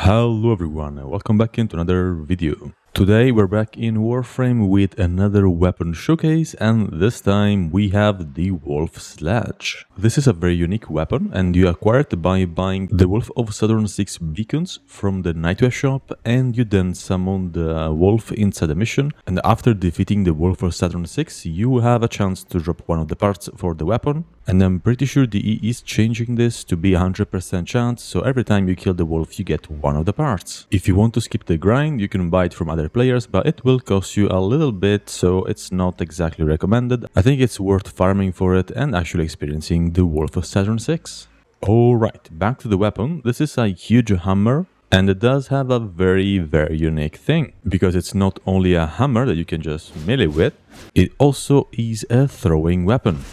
Hello everyone, and welcome back into another video. Today we're back in Warframe with another weapon showcase, and this time we have the Wolf Sledge. This is a very unique weapon and you acquire it by buying the Wolf of Saturn 6 beacons from the Nightwear shop, and you then summon the wolf inside the mission, and after defeating the Wolf of Saturn 6 you have a chance to drop one of the parts for the weapon. And I'm pretty sure the E is changing this to be 100% chance, so every time you kill the wolf you get one of the parts. If you want to skip the grind, you can buy it from other players, but it will cost you a little bit, so it's not exactly recommended. I think it's worth farming for it and actually experiencing the Wolf of Saturn 6. Alright, back to the weapon. This is a huge hammer, and it does have a very unique thing, because it's not only a hammer that you can just melee with, it also is a throwing weapon.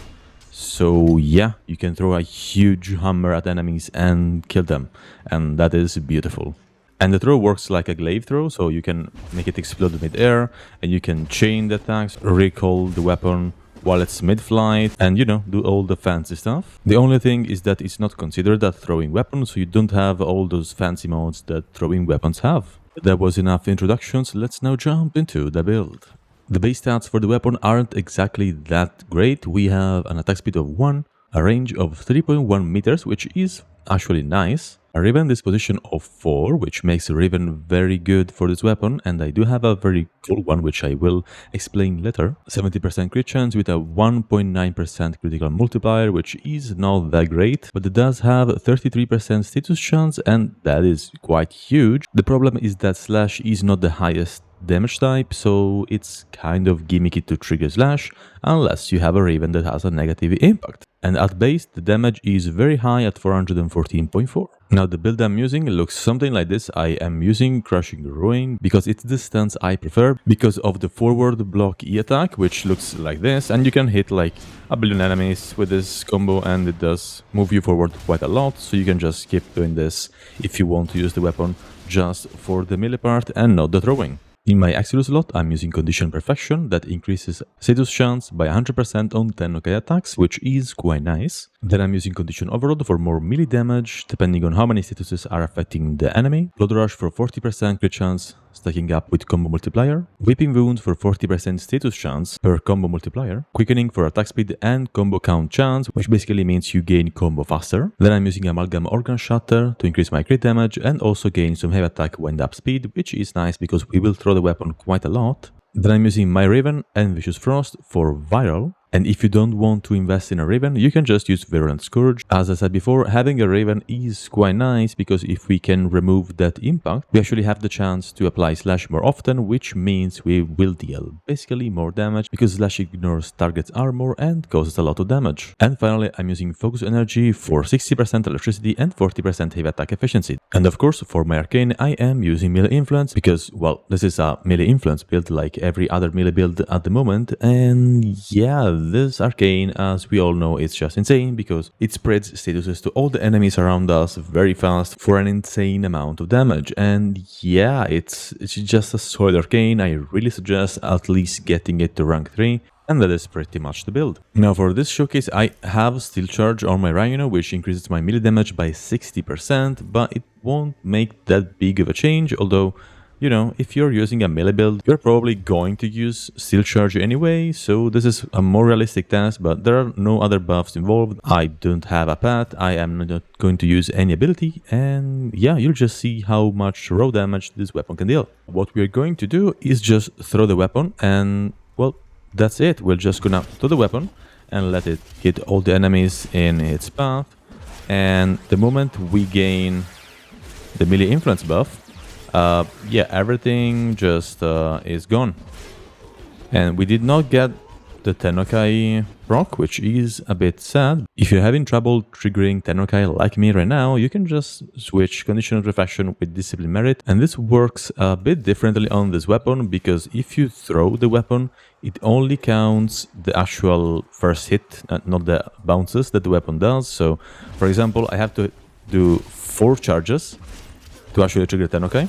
So yeah, you can throw a huge hammer at enemies and kill them, and that is beautiful. And the throw works like a glaive throw, so you can make it explode mid-air, and you can chain the attacks, recall the weapon while it's mid-flight, and you know, do all the fancy stuff. The only thing is that it's not considered a throwing weapon, so you don't have all those fancy modes that throwing weapons have. That was enough introductions, let's now jump into the build. The base stats for the weapon aren't exactly that great. We have an attack speed of 1, a range of 3.1 meters, which is actually nice, a Riven disposition of 4, which makes Riven very good for this weapon, and I do have a very cool one which I will explain later. 70% crit chance with a 1.9% critical multiplier, which is not that great, but it does have 33% status chance, and that is quite huge. The problem is that Slash is not the highest damage type, so it's kind of gimmicky to trigger Slash unless you have a Raven that has a negative impact. And at base, the damage is very high at 414.4. Now the build I'm using looks something like this. I am using Crushing Ruin because it's the stance I prefer because of the forward block E attack, which looks like this, and you can hit like a billion enemies with this combo, and it does move you forward quite a lot, so you can just keep doing this if you want to use the weapon just for the melee part and not the throwing. In my Axilo slot, I'm using Condition Perfection that increases status chance by 100% on 10 knockout attacks, which is quite nice. Then I'm using Condition Overload for more melee damage, depending on how many statuses are affecting the enemy. Blood Rush for 40% crit chance, stacking up with Combo Multiplier. Whipping Wound for 40% status chance per Combo Multiplier. Quickening for attack speed and Combo Count chance, which basically means you gain combo faster. Then I'm using Amalgam Organ Shatter to increase my crit damage and also gain some heavy attack wind up speed, which is nice because we will throw the weapon quite a lot. Then I'm using my Raven and Vicious Frost for viral. And if you don't want to invest in a Raven, you can just use Virulent Scourge. As I said before, having a Raven is quite nice because if we can remove that impact, we actually have the chance to apply Slash more often, which means we will deal basically more damage because Slash ignores target's armor and causes a lot of damage. And finally, I'm using Focus Energy for 60% electricity and 40% heavy attack efficiency. And of course, for my Arcane, I am using Melee Influence because, well, this is a Melee Influence build like every other melee build at the moment, and yeah, this Arcane, as we all know, is just insane because it spreads statuses to all the enemies around us very fast for an insane amount of damage. And yeah, it's just a solid Arcane. I really suggest at least getting it to rank 3. And that is pretty much the build. Now for this showcase, I have Steel Charge on my Rhino, which increases my melee damage by 60%, but it won't make that big of a change, although, you know, if you're using a melee build, you're probably going to use Steel Charge anyway, so this is a more realistic task, but there are no other buffs involved. I don't have a pet, I am not going to use any ability, and yeah, you'll just see how much raw damage this weapon can deal. What we're going to do is just throw the weapon, and well, that's it. We're just gonna throw the weapon and let it hit all the enemies in its path, and the moment we gain the melee influence buff, yeah, everything just is gone. And we did not get the Tennokai proc, which is a bit sad. If you're having trouble triggering Tennokai like me right now, you can just switch Conditional Perfection with Discipline Merit, and this works a bit differently on this weapon because if you throw the weapon, it only counts the actual first hit, not the bounces that the weapon does. So, for example, I have to do 4 charges to actually trigger Tennokai,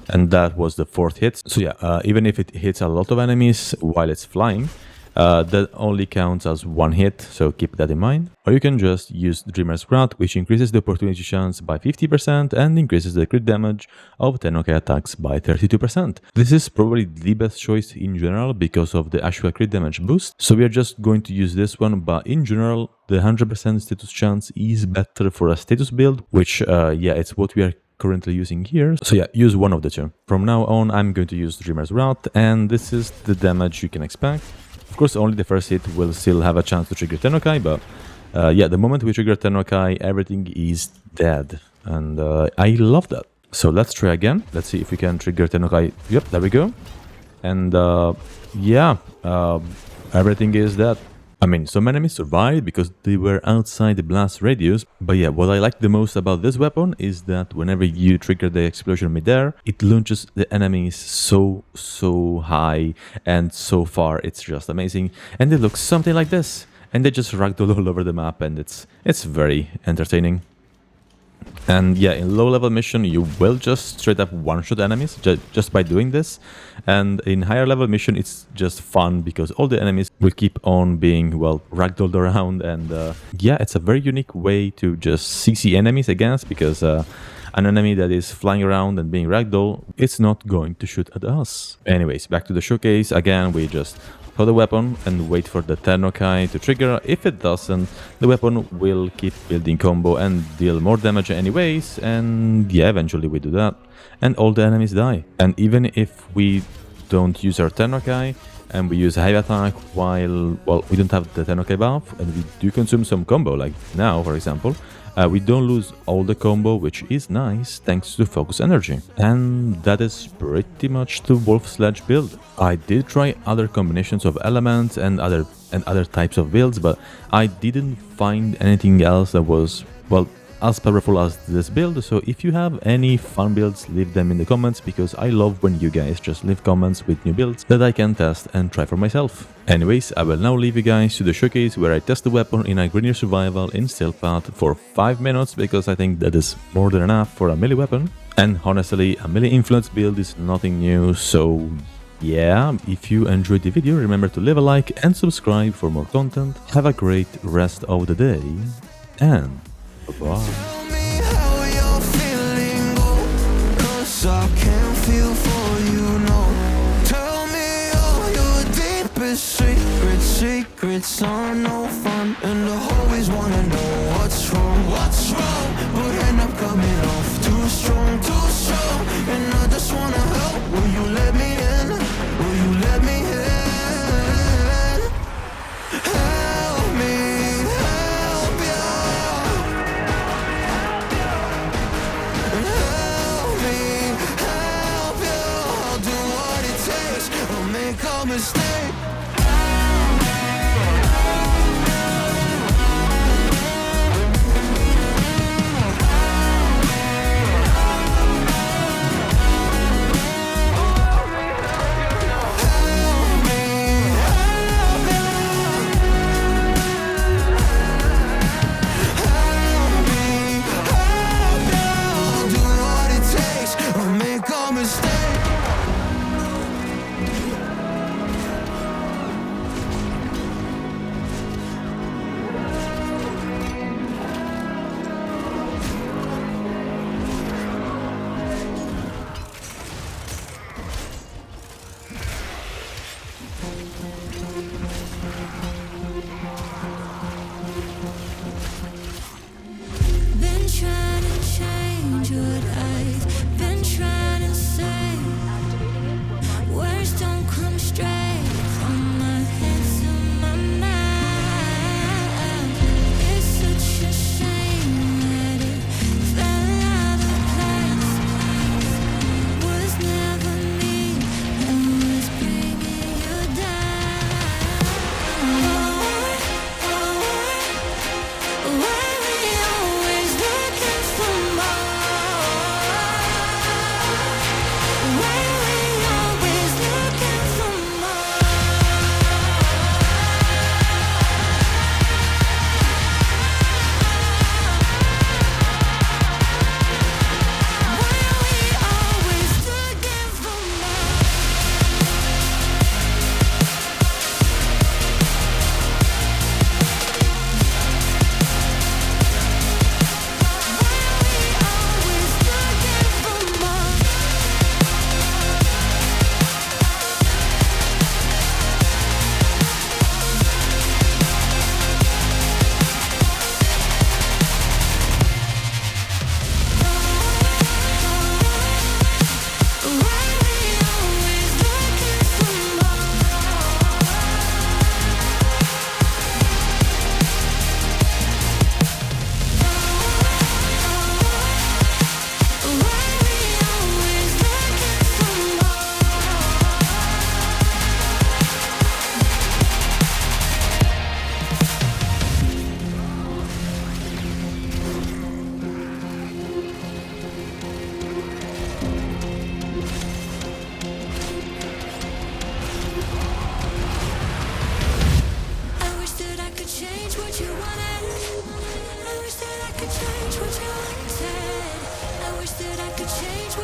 and that was the 4th hit. So yeah, even if it hits a lot of enemies while it's flying, that only counts as one hit, so keep that in mind. Or you can just use Dreamer's Wrath, which increases the opportunity chance by 50% and increases the crit damage of Tennokai attacks by 32%. This is probably the best choice in general because of the actual crit damage boost, so we are just going to use this one, but in general, the 100% status chance is better for a status build, which, yeah, it's what we are currently using here. So yeah, use one of the two. From now on, I'm going to use Dreamer's Wrath, and this is the damage you can expect. Of course, only the first hit will still have a chance to trigger Tennokai, but yeah, the moment we trigger Tennokai, everything is dead, and I love that. So let's try again. Let's see if we can trigger Tennokai. Yep, there we go. And yeah, everything is dead. I mean, some enemies survived because they were outside the blast radius, but yeah, what I like the most about this weapon is that whenever you trigger the explosion midair, it launches the enemies so high and so far. It's just amazing, and it looks something like this, and they just ragdoll all over the map, and it's very entertaining. And yeah, in low-level mission, you will just straight up one-shot enemies just by doing this. And in higher-level mission, it's just fun because all the enemies will keep on being, well, ragdolled around. And yeah, it's a very unique way to just CC enemies against, because an enemy that is flying around and being ragdolled, it's not going to shoot at us. Anyways, back to the showcase. Again, we just throw the weapon and wait for the Tennokai to trigger. If it doesn't, the weapon will keep building combo and deal more damage anyways, and yeah, eventually we do that and all the enemies die. And even if we don't use our Tennokai and we use heavy attack while, well, we don't have the Tennokai buff and we do consume some combo, like now for example, we don't lose all the combo, which is nice thanks to focus energy. And that is pretty much the Wolf Sledge build. I did try other combinations of elements and other types of builds, but I didn't find anything else that was, well, as powerful as this build. So if you have any fun builds, leave them in the comments, because I love when you guys just leave comments with new builds that I can test and try for myself. Anyways, I will now leave you guys to the showcase where I test the weapon in a Grenier survival in stealth path for 5 minutes, because I think that is more than enough for a melee weapon. And honestly, a melee influence build is nothing new, so yeah, if you enjoyed the video, remember to leave a like and subscribe for more content. Have a great rest of the day, and bye-bye. Tell me how you're feeling, oh, 'cause I can't feel for you, no. Tell me all your deepest secrets are no fun, and I always wanna know what's wrong, but end up coming off too strong, and I just wanna help. Will you let me in? Will you let me in? Help me, help ya. Help me, help you. I'll do what it takes. I'll make a mistake.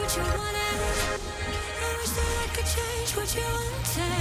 what you wanted. I wish that I could change what you wanted.